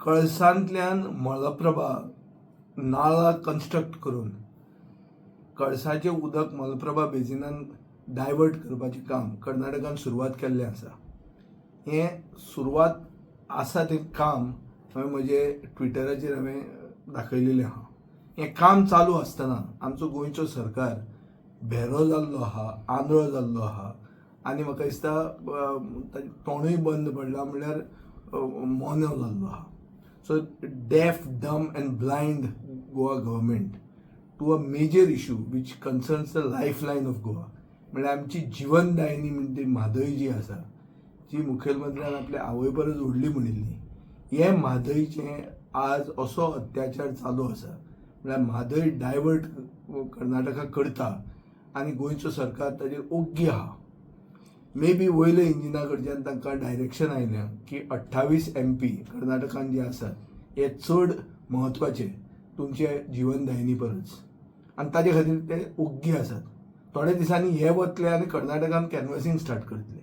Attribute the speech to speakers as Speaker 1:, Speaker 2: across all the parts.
Speaker 1: कळसांतल्यान Malaprabha नाळां construct करून कळसाचें उदक Malaprabha बेजिनान divert करपाचें काम कर्नाटकान सुरवात केल्लें आसा. हें सुरवात आसा तें काम हांवें म्हजे ट्विटराचेर दाखयलेलें आहा. हें काम चालू आसतना आमचो गोंयचो सरकार भेरो जाल्लो आहा, आंधळो जाल्लो आहा आनी म्हाका दिसता ताचें तोंडूय बंद पडलां म्हणल्यार मौन जाल्लो आहा. So deaf, dumb and blind Goa government to a major issue which concerns the lifeline of Goa. म्हणजे आमची जीवनदायिनी म्हणजे म्हादय जी आसा, जी मुखेलमंत्र्यान आपल्या आवय परस व्हडली म्हणिल्ली, हे म्हादयचें आज असो अत्याचार चालू आसा. म्हळ्यार म्हादय डायवर्ट कर्नाटका करता आनी गोंयचो सरकार ताजेर ओग्गी आहा. मे बी वयल्या इंजिना कडच्यान तांकां डायरेक्शन आयलें की 28 MP कर्नाटकान जे आसात हे चड म्हत्वाचे तुमचे जीवनदायिनी परस आनी ताजे खातीर ते ओग्गी आसात. थोड्या दिसांनी हे वतले आनी कर्नाटकान कॅनवसिंग स्टार्ट करतले.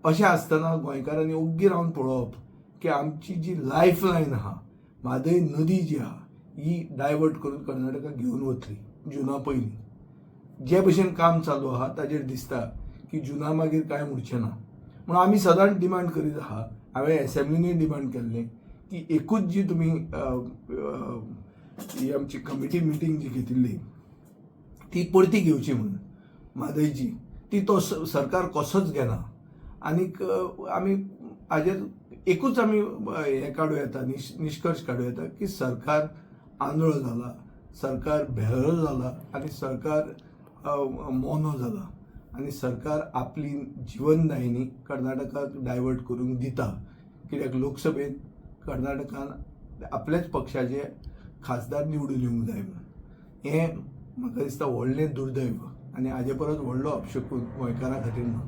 Speaker 1: अशें आसतना गोंयकारांनी ओग्गी रावन पळोवप की आमची जी लायफ लायन आहा, म्हादय नदी जी आहा, ही डायवर्ट करून कर्नाटका घेवन वतली जुना पयलीं. जे भशेन काम चालू आहा ताजेर दिसता की जुना मागीर कांय उरचें ना. म्हणून आमी सदांच डिमांड करीत आहा. हांवें एसेंब्लीनूय डिमांड केल्लें की एकूच जी तुमी ही आमची कमिटी मिटींग जी घेतिल्ली ती परती घेवची म्हणून म्हादयची, ती तो सरकार कसोच घेना. आनीक आमी हाजेर एकूच आमी हें काडूं येता, निश्कर्श काडूं येता की सरकार आंधळो जाला, सरकार भेरो जाला आनी सरकार मोनो जाला आनी सरकार आपली जीवनदायिनी कर्नाटकाक डायवर्ट करूंक दिता. कित्याक लोकसभेत कर्नाटकान आपल्याच पक्षाचे खासदार निवडून येवंक जाय म्हणून. हें म्हाका दिसता व्हडलें दुर्दैव आनी हाजे परस व्हडलो अपशकून गोंयकारां खातीर ना.